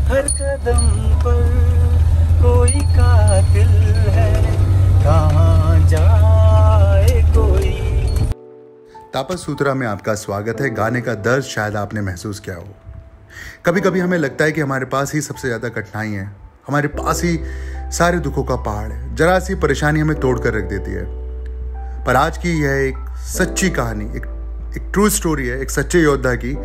हर कदम पर कोई कातिल है, कहाँ जाए कोई। तापस सूत्रा में आपका स्वागत है। गाने का दर्द शायद आपने महसूस किया हो। कभी कभी हमें लगता है कि हमारे पास ही सबसे ज़्यादा कठिनाई है, हमारे पास ही सारे दुखों का पहाड़ है, जरा सी परेशानी हमें तोड़ कर रख देती है। पर आज की यह एक सच्ची कहानी, एक ट्रू स्टोरी है, एक सच्चे योद्धा की,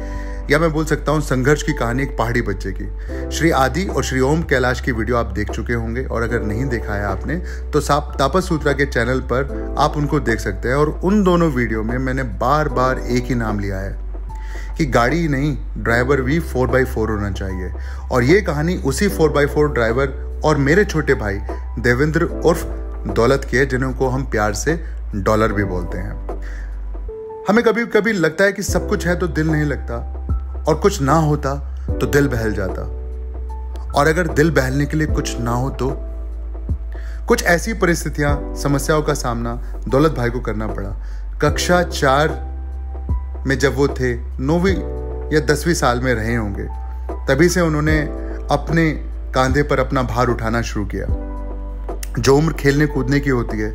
या मैं बोल सकता हूँ संघर्ष की कहानी एक पहाड़ी बच्चे की। श्री आदि और श्री ओम कैलाश की वीडियो आप देख चुके होंगे, और अगर नहीं देखा है आपने तो तापस सूत्रा के चैनल पर आप उनको देख सकते हैं। और उन दोनों वीडियो में मैंने बार बार एक ही नाम लिया है कि गाड़ी ही नहीं, ड्राइवर भी 4x4 होना चाहिए। और ये कहानी उसी 4x4 ड्राइवर और मेरे छोटे भाई देवेंद्र उर्फ दौलत की है, जिनको हम प्यार से डॉलर भी बोलते हैं। हमें कभी कभी लगता है कि सब कुछ है तो दिल नहीं लगता, और कुछ ना होता तो दिल बहल जाता, और अगर दिल बहलने के लिए कुछ ना हो तो कुछ ऐसी परिस्थितियां, समस्याओं का सामना दौलत भाई को करना पड़ा। कक्षा 4 में जब वो थे, 9वीं या 10वीं साल में रहे होंगे, तभी से उन्होंने अपने कांधे पर अपना भार उठाना शुरू किया। जो उम्र खेलने कूदने की होती है,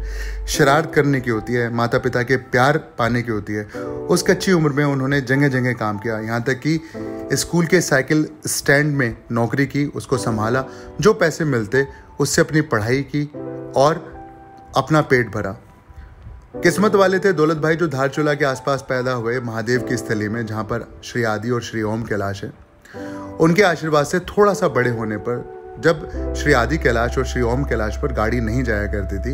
शरारत करने की होती है, माता पिता के प्यार पाने की होती है, उस कच्ची उम्र में उन्होंने जगह जगह काम किया। यहाँ तक कि स्कूल के साइकिल स्टैंड में नौकरी की, उसको संभाला, जो पैसे मिलते उससे अपनी पढ़ाई की और अपना पेट भरा। किस्मत वाले थे दौलत भाई जो धारचूला के आसपास पैदा हुए, महादेव की स्थली में, जहाँ पर श्री आदि और श्री ओम कैलाश है। उनके आशीर्वाद से थोड़ा सा बड़े होने पर, जब श्री आदि कैलाश और श्री ओम कैलाश पर गाड़ी नहीं जाया करती थी,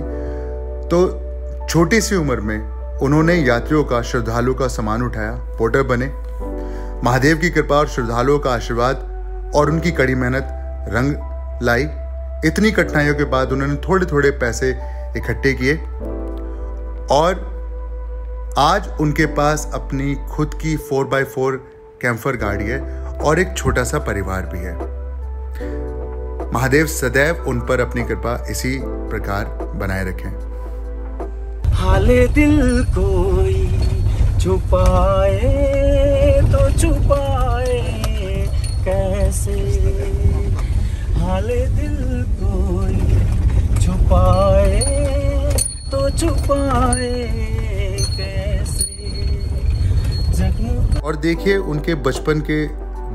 तो छोटी सी उम्र में उन्होंने यात्रियों का, श्रद्धालुओं का सामान उठाया, पोर्टर बने। महादेव की कृपा और श्रद्धालुओं का आशीर्वाद और उनकी कड़ी मेहनत रंग लाई। इतनी कठिनाइयों के बाद उन्होंने थोड़े थोड़े पैसे इकट्ठे किए, और आज उनके पास अपनी खुद की 4x4 कैम्फर गाड़ी है और एक छोटा सा परिवार भी है। महादेव सदैव उन पर अपनी कृपा इसी प्रकार बनाए रखें। हाले दिल कोई छुपाए तो छुपाए कैसे, हाले दिल कोई छुपाए तो छुपाए कैसे। और देखिए उनके बचपन के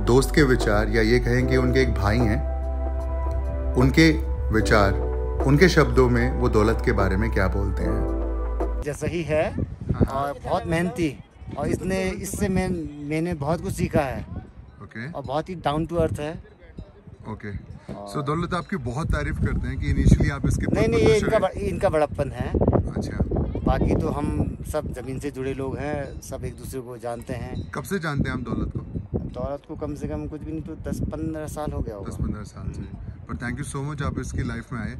दोस्त के विचार, या ये कहें कि उनके एक भाई हैं, उनके विचार, उनके शब्दों में वो दौलत के बारे में क्या बोलते हैं। जैसा ही है और बहुत मेहनती, और इससे मैंने बहुत कुछ सीखा है। ओके। और बहुत ही डाउन टू अर्थ है। ओके। सो दौलत आपकी बहुत तारीफ करते हैं कि इनिशियली आप इसके नहीं, ये इनका बड़प्पन है। अच्छा। बाकी तो हम सब जमीन से जुड़े लोग हैं, सब एक दूसरे को जानते हैं। कब से जानते हैं हम दौलत को? दौलत को कम से कम कुछ भी नहीं तो 10-15 साल हो गया होगा। 10-15 साल से। पर थैंक यू सो मच, आप इसकी लाइफ में आए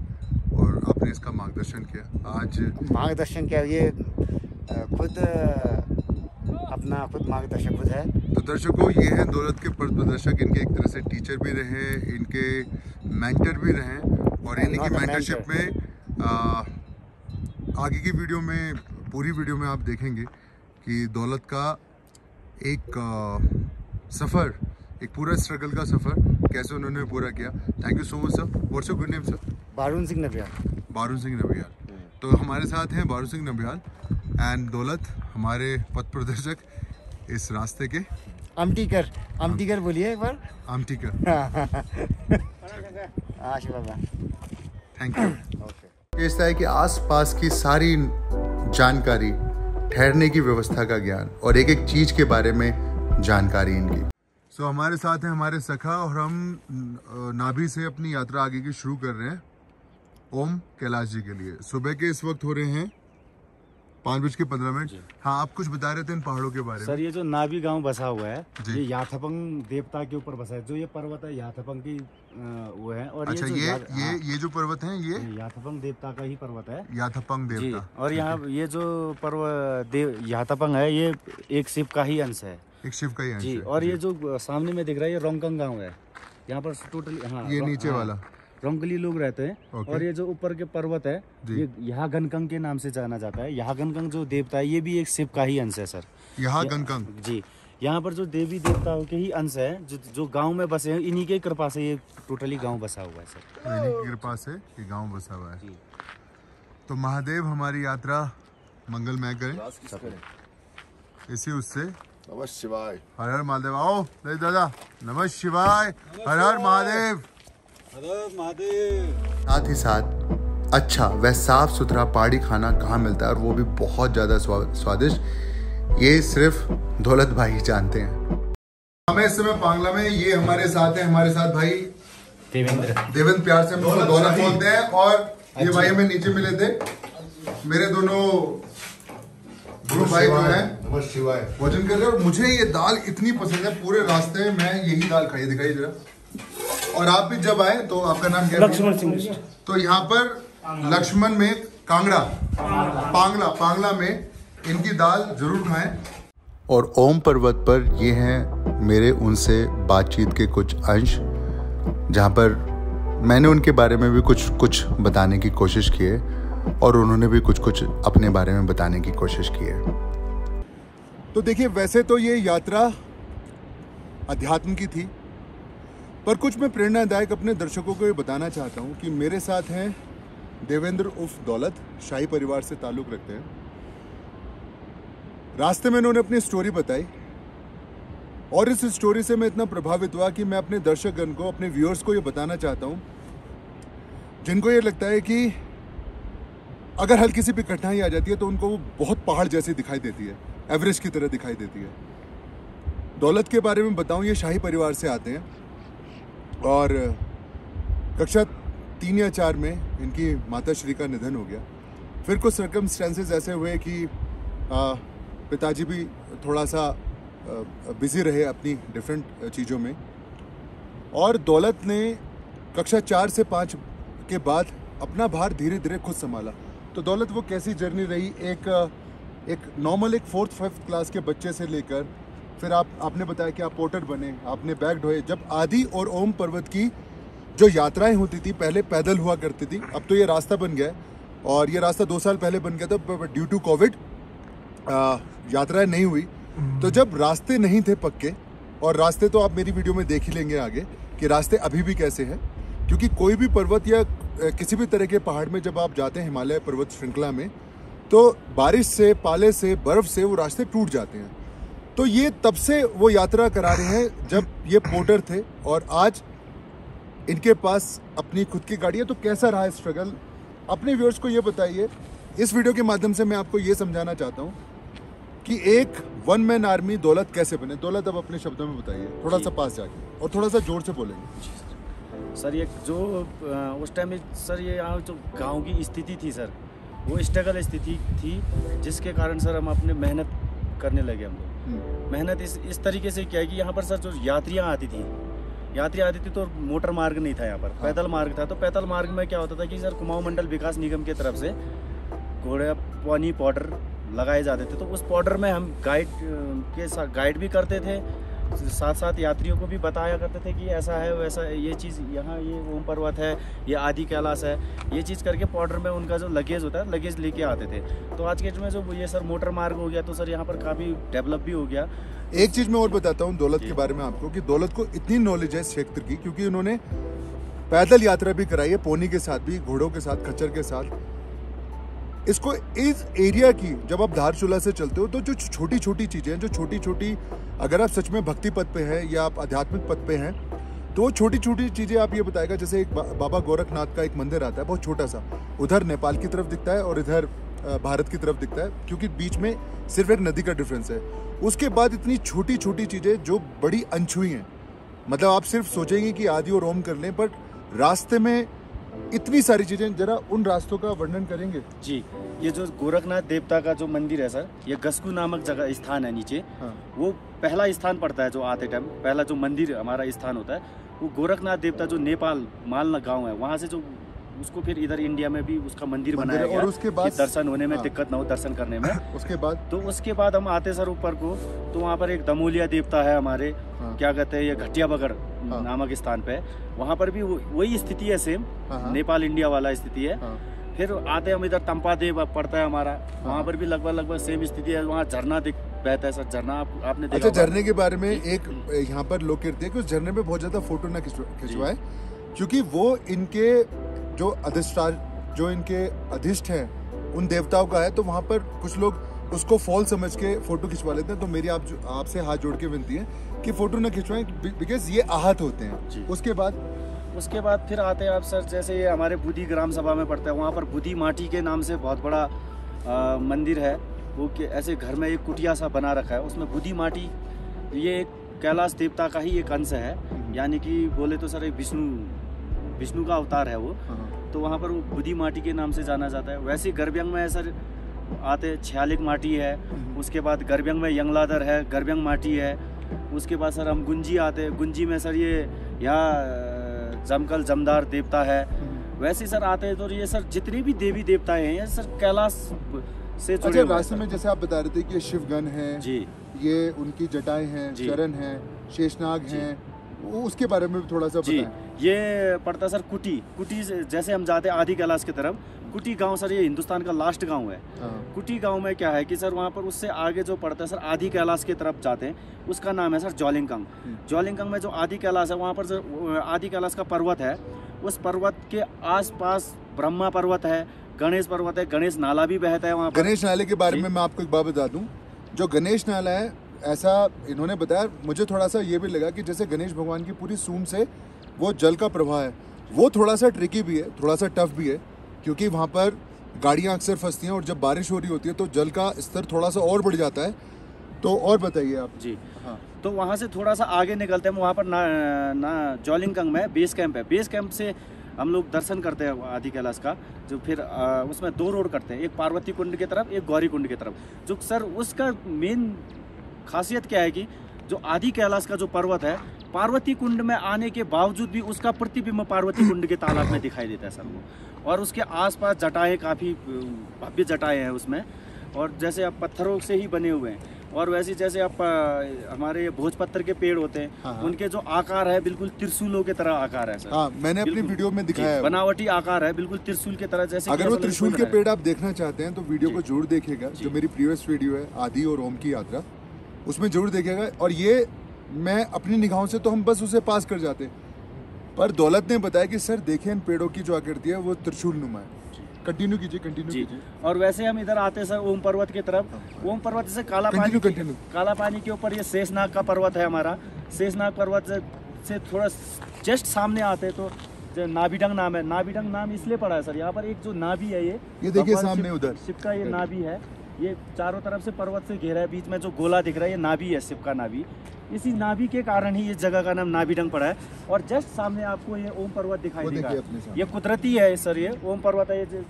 और आपने इसका मार्गदर्शन किया। आज मार्गदर्शन क्या, ये खुद अपना मार्गदर्शक खुद है। तो दर्शकों, ये हैं दौलत के पथ प्रदर्शक। इनके एक तरह से टीचर भी रहे, इनके मेंटर भी रहे, और इन्हीं की मेंटरशिप में आगे की वीडियो में, पूरी वीडियो में आप देखेंगे कि दौलत का एक सफ़र, एक पूरा स्ट्रगल का सफ़र कैसे उन्होंने पूरा किया। Thank you so much sir. What's your good name sir? Barun Singh Nabiyal. Barun Singh Nabiyal. तो हमारे साथ हैं बारून सिंह नबियाल एंड दौलत, हमारे पथ प्रदर्शक इस रास्ते के। आमटीकर बोलिए एक बार। आमटीकर। आशीर्वाद। Thank you. ओके। इस तरह कि आसपास की सारी जानकारी, ठहरने की व्यवस्था का ज्ञान, और एक एक चीज के बारे में जानकारी इनकी। सो हमारे साथ हैं हमारे सखा, और हम नाभि से अपनी यात्रा आगे की शुरू कर रहे हैं ओम कैलाश जी के लिए। सुबह के इस वक्त हो रहे हैं 5:15। हाँ, आप कुछ बता रहे थे इन पहाड़ों के बारे में। सर, ये जो नाभि गांव बसा हुआ है, ये याथपंग देवता के ऊपर बसा है। जो ये पर्वत है याथपंग की वो है। और अच्छा, ये जो पर्वत है, ये याथपंग देवता का ही पर्वत है। याथपंग देवता। और यहाँ ये जो पर्वत याथपंग है, ये एक शिव का ही अंश है। एक शिव का ही अंश है। और ये जो सामने में दिख रहा है, ये रोंगकंग गाँव है। यहाँ पर टोटली, हाँ, ये नीचे वाला रोंगली लोग रहते हैं। और ये जो ऊपर के पर्वत है, ये यहाँ गनकंग के नाम से जाना जाता है। यहाँ गनकंग जो देवता है, ये भी एक शिव का ही अंश है सर। यहाँ गनकंग। जी, यहाँ पर जो देवी देवताओं के ही अंश है, जो गांव में बसे हैं, इन्हीं के कृपा से ये टोटली गांव बसा हुआ है सर। इन्हीं की कृपा से ये गांव बसा हुआ है। तो महादेव हमारी यात्रा मंगलमय करें, इसी उससे नमः शिवाय। हर हर महादेव। आओ दादा, नमः शिवाय, हर हर महादेव। साथ ही साथ अच्छा वह साफ सुथरा पहाड़ी खाना कहाँ मिलता है, और वो भी बहुत ज़्यादा स्वादिष्ट, ये सिर्फ दौलत भाई ही जानते हैं। हमें इस समय पांगला में, ये हमारे साथ है, हमारे साथ भाई देवेंद्र, प्यार से हम उसको दौलत बोलते हैं। और ये भाई हमें नीचे मिले थे, मेरे दोनों गुरु भाई जो है नमः शिवाय भोजन कर रहे हैं। और मुझे ये दाल इतनी पसंद है, पूरे रास्ते में मैं यही दाल खाई, दिखाई जरा। और आप भी जब आए तो आपका नाम क्या है? लक्ष्मण सिंह। तो यहाँ पर लक्ष्मण में कांगड़ा, पांगला में इनकी दाल जरूर खाएं। और ओम पर्वत पर ये हैं मेरे उनसे बातचीत के कुछ अंश, जहाँ पर मैंने उनके बारे में भी कुछ बताने की कोशिश की है, और उन्होंने भी कुछ अपने बारे में बताने की कोशिश की है। तो देखिए, वैसे तो ये यात्रा अध्यात्म की थी, पर कुछ मैं प्रेरणादायक अपने दर्शकों को ये बताना चाहता हूँ कि मेरे साथ हैं देवेंद्र उर्फ दौलत, शाही परिवार से ताल्लुक़ रखते हैं। रास्ते में उन्होंने अपनी स्टोरी बताई, और इस स्टोरी से मैं इतना प्रभावित हुआ कि मैं अपने दर्शकगण को, अपने व्यूअर्स को ये बताना चाहता हूँ, जिनको ये लगता है कि अगर हल्की सी भी कठिनाई आ जाती है तो उनको वो बहुत पहाड़ जैसी दिखाई देती है, एवरेस्ट की तरह दिखाई देती है। दौलत के बारे में बताऊं, ये शाही परिवार से आते हैं, और कक्षा 3 या 4 में इनकी माता श्री का निधन हो गया। फिर कुछ सर्कमस्टेंसेस ऐसे हुए कि पिताजी भी थोड़ा सा बिजी रहे अपनी डिफरेंट चीज़ों में, और दौलत ने कक्षा 4 से 5 के बाद अपना भार धीरे धीरे खुद संभाला। तो दौलत वो कैसी जर्नी रही, एक नॉर्मल 4th-5th क्लास के बच्चे से लेकर फिर आपने बताया कि आप पोर्टर बने, आपने बैग ढोए। जब आदि और ओम पर्वत की जो यात्राएं होती थी, पहले पैदल हुआ करती थी, अब तो ये रास्ता बन गया है, और ये रास्ता 2 साल पहले बन गया था, ड्यू टू कोविड यात्राएं नहीं हुई। तो जब रास्ते नहीं थे पक्के, और रास्ते तो आप मेरी वीडियो में देख ही लेंगे आगे कि रास्ते अभी भी कैसे हैं, क्योंकि कोई भी पर्वत या किसी भी तरह के पहाड़ में जब आप जाते हैं हिमालय पर्वत श्रृंखला में, तो बारिश से, पाले से, बर्फ से वो रास्ते टूट जाते हैं। तो ये तब से वो यात्रा करा रहे हैं जब ये पोर्टर थे, और आज इनके पास अपनी खुद की गाड़ी है। तो कैसा रहा स्ट्रगल, अपने व्यूअर्स को ये बताइए। इस वीडियो के माध्यम से मैं आपको ये समझाना चाहता हूँ कि एक 1 मैन आर्मी दौलत कैसे बने। दौलत अब अपने शब्दों में बताइए, थोड़ा सा पास जाके, और थोड़ा सा जोर से बोलेंगे। सर ये जो उस टाइम में सर ये यहाँ जो गांव की स्थिति थी सर, वो स्ट्रगल स्थिति थी, जिसके कारण सर हम अपने मेहनत करने लगे। हम लोग मेहनत इस तरीके से किया कि यहाँ पर सर जो यात्रियाँ आती थी तो मोटर मार्ग नहीं था, यहाँ पर पैदल मार्ग था। तो पैदल मार्ग में क्या होता था कि सर कुमाऊं मंडल विकास निगम की तरफ से घोड़े पानी पाउडर लगाए जाते थे। तो उस पाउडर में हम गाइड भी करते थे, साथ साथ यात्रियों को भी बताया करते थे कि ऐसा है वैसा, ये चीज़ यहाँ, ये ओम पर्वत है, ये आदि कैलाश है, ये चीज़ करके पाउडर में उनका जो लगेज होता है, लगेज लेके आते थे। तो आज के में जो ये सर मोटर मार्ग हो गया, तो सर यहाँ पर काफ़ी डेवलप भी हो गया। एक चीज़ मैं और बताता हूँ दौलत के बारे में आपको, कि दौलत को इतनी नॉलेज है इस क्षेत्र की, क्योंकि उन्होंने पैदल यात्रा भी कराई है, पोनी के साथ भी, घोड़ों के साथ, खच्चर के साथ। इसको इस एरिया की जब आप धारचूला से चलते हो, तो जो छोटी छोटी चीज़ें हैं, जो छोटी छोटी, अगर आप सच में भक्ति पथ पे हैं या आप आध्यात्मिक पथ पे हैं, तो वो छोटी छोटी चीज़ें आप ये बताएगा। जैसे एक बाबा गोरखनाथ का एक मंदिर आता है, बहुत छोटा सा, उधर नेपाल की तरफ दिखता है और इधर भारत की तरफ दिखता है, क्योंकि बीच में सिर्फ एक नदी का डिफरेंस है। उसके बाद इतनी छोटी छोटी चीज़ें जो बड़ी अनछुई हैं, मतलब आप सिर्फ सोचेंगे कि आदि और ओम कर लें, पर रास्ते में इतनी सारी चीजें। जरा उन रास्तों का वर्णन करेंगे जी। ये जो गोरखनाथ देवता का जो मंदिर है सर, ये गस्कू नामक जगह स्थान है नीचे। हाँ। वो पहला स्थान पड़ता है जो आते टाइम, पहला जो मंदिर हमारा स्थान होता है, वो गोरखनाथ देवता जो नेपाल मालना गांव है, वहाँ से जो उसको फिर इधर इंडिया में भी उसका मंदिर बनाया गया, और उसके बाद दर्शन होने में दिक्कत ना हो, दर्शन करने में। उसके बाद हम आते सर ऊपर को, तो वहाँ पर एक दमोलिया देवता है हमारे, क्या कहते हैं, ये घटिया बगड़ नामक स्थान पे, वहाँ पर भी वही स्थिति है, सेम नेपाल इंडिया वाला स्थिति है। फिर आते हम इधर तंपा देव पड़ता है हमारा, वहाँ पर भी लगभग सेम स्थिति है। वहाँ झरना बहता है सर झरना, आपने देखा अच्छा, होगा। झरने के बारे में एक यहाँ पर लोग कहते हैं कि उस झरने में बहुत ज्यादा फोटो ना खिंचवाए, क्योंकि वो इनके जो इनके अधिष्ठ हैं उन देवताओं का है, तो वहाँ पर कुछ लोग उसको फॉल समझ के फोटो खिंचवा लेते हैं। तो मेरी आपसे हाथ जोड़ के विनती है कि फोटो ना खिंचवाएं, बिकॉज ये आहत होते हैं। उसके बाद फिर आते हैं आप सर, जैसे ये हमारे बुद्धि ग्राम सभा में पड़ता है, वहाँ पर बुद्धि माटी के नाम से बहुत बड़ा मंदिर है। वो ऐसे घर में एक कुटिया सा बना रखा है, उसमें बुद्धि माटी, ये एक कैलाश देवता का ही एक अंश है, यानी कि बोले तो सर एक विष्णु का अवतार है वो। तो वहाँ पर वो बुद्धि माटी के नाम से जाना जाता है। वैसे गर्भयंग में सर आते छयालिक माटी है, उसके बाद गर्भयंग में यंगलादर है, गर्भयंग माटी है। उसके बाद सर हम गुंजी आते हैं, गुंजी में सर ये यहाँ जमकल जमदार देवता है। वैसे सर आते हैं तो ये सर जितनी भी देवी देवताएं हैं ये सर कैलाश से जुड़े हुए हैं। रास्ते में जैसे आप बता रहे थे कि ये शिवगण है जी, ये उनकी जटाएं हैं, चरण हैं, शेषनाग हैं, उसके बारे में भी थोड़ा सा जी। बताएं। ये पड़ता सर कुटी से जैसे हम जाते हैं आदि कैलाश की तरफ, कुटी गांव सर ये हिंदुस्तान का लास्ट गांव है। कुटी गांव में क्या है कि सर वहाँ पर उससे आगे जो पड़ता है सर आदि कैलाश की तरफ जाते हैं, उसका नाम है सर ज्वालिंगकंग। ज्वालिंगकंग में जो आदि कैलाश है वहाँ पर सर आदि कैलाश का पर्वत है, उस पर्वत के आसपास ब्रह्मा पर्वत है, गणेश पर्वत है, गणेश नाला भी बहता है वहाँ पर। गणेश नाले के बारे में मैं आपको एक बात बता दूं, जो गणेश नाला है, ऐसा इन्होंने बताया, मुझे थोड़ा सा ये भी लगा कि जैसे गणेश भगवान की पूरी सूंड से वो जल का प्रवाह है, वो थोड़ा सा ट्रिकी भी है, थोड़ा सा टफ भी है, क्योंकि वहाँ पर गाड़ियाँ अक्सर फंसती हैं और जब बारिश हो रही होती है तो जल का स्तर थोड़ा सा और बढ़ जाता है। तो और बताइए आप जी। हाँ, तो वहाँ से थोड़ा सा आगे निकलते हैं, वहाँ पर ज्वालिंगकंग में बेस कैंप है। बेस कैंप से हम लोग दर्शन करते हैं आदि कैलाश का, जो फिर उसमें 2 रोड करते हैं, एक पार्वती कुंड की तरफ, एक गौरी कुंड की तरफ। जो सर उसका मेन खासियत क्या है कि जो आदि कैलाश का जो पर्वत है, पार्वती कुंड में आने के बावजूद भी उसका प्रतिबिंब पार्वती कुंड के तालाब में दिखाई देता है सर वो। और उसके आसपास जटाएं, काफ़ी भव्य जटाएं हैं उसमें, और जैसे आप पत्थरों से ही बने हुए हैं। और वैसे जैसे आप हमारे भोजपत्र के पेड़ होते हैं, उनके जो आकार है बिल्कुल त्रिशूलों की तरह आकार है सर। हाँ, मैंने अपनी वीडियो में दिखाया है, बनावटी आकार है बिल्कुल त्रिशूल की तरह। जैसे अगर वो त्रिशूल के पेड़ आप देखना चाहते हैं तो वीडियो को जरूर देखिएगा, जो मेरी प्रीवियस वीडियो है आदि और ओम की यात्रा, उसमें जरूर देखिएगा। और ये मैं अपनी निगाहों से तो हम बस उसे पास कर जाते, पर दौलत ने बताया कि सर देखिए इन पेड़ों की जो आकृति है वो त्रिशूल नुमा है। कंटिन्यू कीजिए। और वैसे हम इधर आते हैं सर ओम पर्वत की तरफ। ओम पर्वत से काला पानी के ऊपर ये शेषनाग का पर्वत है हमारा। शेषनाग पर्वत से थोड़ा जस्ट सामने आते हैं तो जो नाभिडंग नाम है, नाभिडंग नाम इसलिए पड़ा है सर, यहाँ पर एक जो नाभि है ये देखिए सामने उधर शिव का ये नाभि है, ये चारों तरफ से पर्वत से घेरा है, बीच में जो गोला दिख रहा है ये नाभि है, शिव का नाभि। इसी नाभि के कारण ही इस जगह का नाम नाभिडंग पड़ा है। और जस्ट सामने आपको ये ओम पर्वत दिखाई देगा, ये कुदरती है सर, ये ओम पर्वत है, ये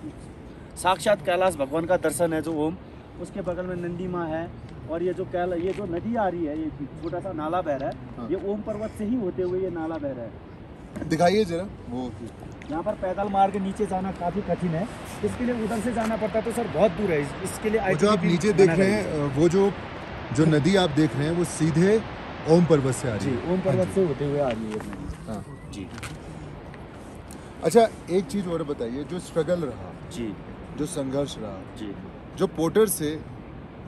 साक्षात कैलाश भगवान का दर्शन है जो ओम। उसके बगल में नंदी माँ है, और ये जो नदी आ रही है, ये छोटा सा नाला बह रहा है, ये ओम पर्वत से ही होते हुए ये नाला बह रहा है। दिखाइए जरा वो। यहाँ पर पैदल मार्ग नीचे जाना काफी कठिन है, इसके लिए उधर से जाना पड़ता है, तो सर बहुत दूर है। इसके लिए जो आप नीचे देख रहे हैं, वो जो नदी आप देख रहे हैं वो सीधे ओम पर्वत से आ रही है। ओम पर्वत से होते हुए आ रही है हाँ जी। अच्छा, एक चीज और बताइए, जो स्ट्रगल रहा जी, जो संघर्ष रहा जी, जो पोर्टर से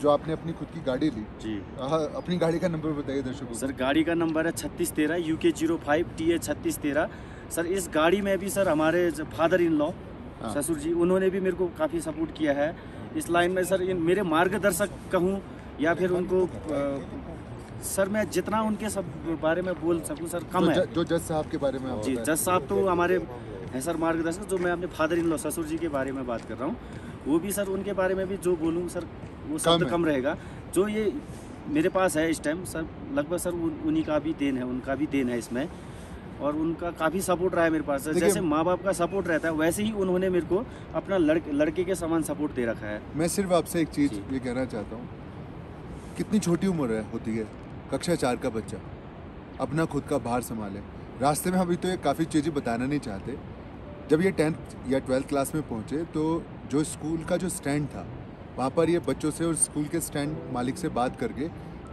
जो आपने अपनी खुद की गाड़ी ली जी, अपनी गाड़ी का नंबर बताइए दर्शकों। सर गाड़ी का नंबर है 3613 UK05 TH 3613। सर इस गाड़ी में भी सर हमारे फादर इन लॉ ससुर जी, उन्होंने भी मेरे को काफ़ी सपोर्ट किया है इस लाइन में सर। मेरे मार्गदर्शक कहूँ या फिर उनको सर मैं जितना उनके सब बारे में बोल सकूँ सर कम है। जो जज साहब के बारे में जी, जज साहब तो हमारे हैं सर मार्गदर्शक। जो मैं अपने फादर इन लॉ ससुर जी के बारे में बात कर रहा हूँ, वो भी सर उनके बारे में भी जो बोलूँ सर वो शब्द कम रहेगा। जो ये मेरे पास है इस टाइम सर, लगभग सर उन्हीं का भी देन है, उनका भी देन है इसमें, और उनका काफ़ी सपोर्ट रहा है मेरे पास। जैसे माँ बाप का सपोर्ट रहता है वैसे ही उन्होंने मेरे को अपना लड़के के समान सपोर्ट दे रखा है। मैं सिर्फ आपसे एक चीज़ ये कहना चाहता हूँ, कितनी छोटी उम्र होती है, कक्षा 4 का बच्चा अपना खुद का भार संभाले। रास्ते में हम अभी तो ये काफ़ी चीज़ें बताना नहीं चाहते। जब ये 10th या 12th क्लास में पहुँचे तो जो स्कूल का जो स्टैंड था वहाँ पर ये बच्चों से और स्कूल के स्टैंड मालिक से बात करके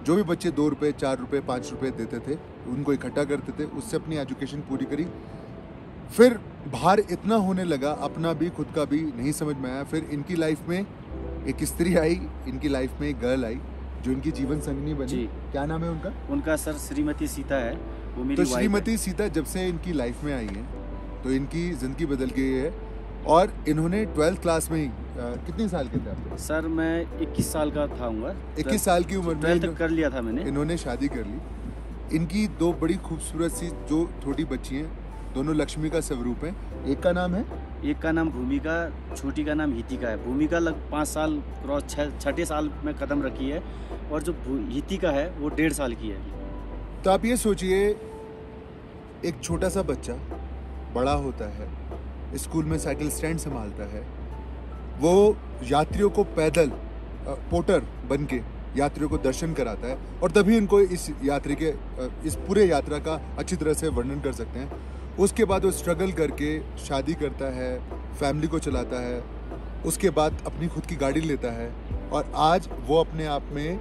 जो भी बच्चे 2 रुपये 4 रुपये 5 रुपये देते थे उनको इकट्ठा करते थे, उससे अपनी एजुकेशन पूरी करी। फिर भार इतना होने लगा, अपना भी खुद का भी नहीं समझ में आया। फिर इनकी लाइफ में एक स्त्री आई, इनकी लाइफ में एक गर्ल आई, जो इनकी जीवन संगनी बनी। जी। क्या नाम है उनका? उनका सर श्रीमती सीता है, वो मेरी तो वाइफ है। श्रीमती सीता जब से इनकी लाइफ में आई है तो इनकी ज़िंदगी बदल गई है। और इन्होंने 12th क्लास में ही कितने साल के थे आप? सर मैं 21 साल का था, 21 साल की उम्र में 12th कर लिया था मैंने। इन्होंने शादी कर ली। इनकी दो बड़ी खूबसूरत सी जो छोटी बच्ची हैं, दोनों लक्ष्मी का स्वरूप है। एक का नाम है, एक का नाम भूमिका, छोटी का नाम हितिका है। भूमिका 5 साल क्रॉस 6 साल में कदम रखी है, और जो हितिका है वो 1.5 साल की है। तो आप ये सोचिए, एक छोटा सा बच्चा बड़ा होता है, स्कूल में साइकिल स्टैंड संभालता है, वो यात्रियों को पैदल पोर्टर बन के यात्रियों को दर्शन कराता है, और तभी इनको इस पूरे यात्रा का अच्छी तरह से वर्णन कर सकते हैं। उसके बाद वो स्ट्रगल करके शादी करता है, फैमिली को चलाता है, उसके बाद अपनी खुद की गाड़ी लेता है, और आज वो अपने आप में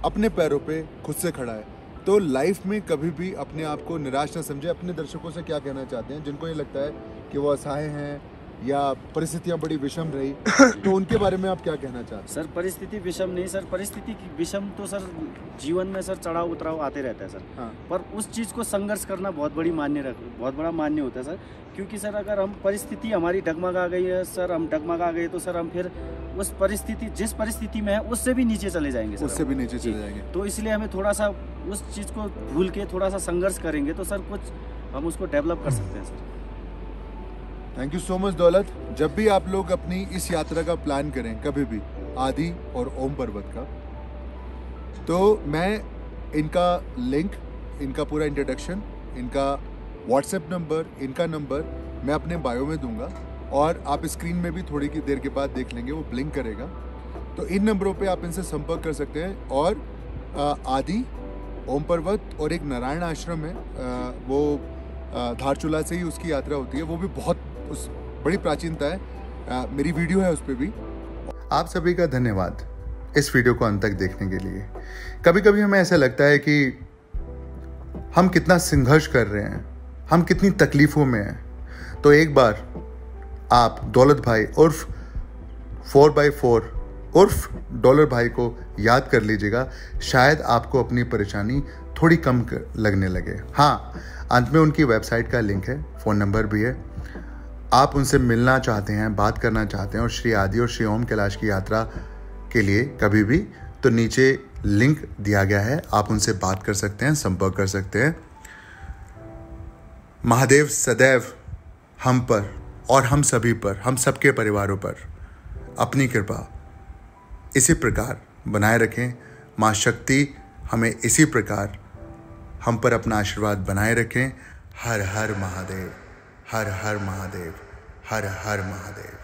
अपने पैरों पे खुद से खड़ा है। तो लाइफ में कभी भी अपने आप को निराश ना समझे। अपने दर्शकों से क्या कहना चाहते हैं जिनको ये लगता है कि वो असहाय हैं या परिस्थितियां बड़ी विषम रही, तो उनके बारे में आप क्या कहना चाहते हैं? सर परिस्थिति विषम नहीं सर, परिस्थिति की विषम तो सर जीवन में सर चढ़ाव उतराव आते रहता है सर। हाँ। पर उस चीज़ को संघर्ष करना बहुत बड़ा मान्य होता है सर। क्योंकि सर अगर हम परिस्थिति हमारी डगमगा गई है सर, हम डगमगा गए तो सर हम फिर उस परिस्थिति जिस परिस्थिति में है उससे भी नीचे चले जाएंगे सर, उससे भी नीचे चले जाएंगे। तो इसलिए हमें थोड़ा सा उस चीज़ को भूल के थोड़ा सा संघर्ष करेंगे तो सर कुछ हम उसको डेवलप कर सकते हैं sir. Thank you so much दौलत। जब भी आप लोग अपनी इस यात्रा का प्लान करें, कभी भी आदि और ओम पर्वत का, तो मैं इनका लिंक, इनका पूरा इंट्रोडक्शन, इनका व्हाट्सएप नंबर, इनका नंबर मैं अपने बायो में दूंगा, और आप स्क्रीन में भी थोड़ी की देर के बाद देख लेंगे, वो ब्लिंक करेगा। तो इन नंबरों पे आप इनसे संपर्क कर सकते हैं। और आदि, ओम पर्वत और एक नारायण आश्रम है, वो धारचूला से ही उसकी यात्रा होती है, वो भी बहुत बड़ी प्राचीनता है। मेरी वीडियो है उस पर भी। आप सभी का धन्यवाद इस वीडियो को अंत तक देखने के लिए। कभी कभी हमें ऐसा लगता है कि हम कितना संघर्ष कर रहे हैं, हम कितनी तकलीफों में हैं, तो एक बार आप दौलत भाई उर्फ 4x4 उर्फ डॉलर भाई को याद कर लीजिएगा। शायद आपको अपनी परेशानी थोड़ी कम लगने लगे। हाँ, अंत में उनकी वेबसाइट का लिंक है, फ़ोन नंबर भी है। आप उनसे मिलना चाहते हैं, बात करना चाहते हैं और श्री आदि और श्री ओम कैलाश की यात्रा के लिए कभी भी, तो नीचे लिंक दिया गया है, आप उनसे बात कर सकते हैं, संपर्क कर सकते हैं। महादेव सदैव हम पर और हम सभी पर, हम सबके परिवारों पर अपनी कृपा इसी प्रकार बनाए रखें। माँ शक्ति हमें इसी प्रकार हम पर अपना आशीर्वाद बनाए रखें। हर हर महादेव, हर हर महादेव, हर हर महादेव।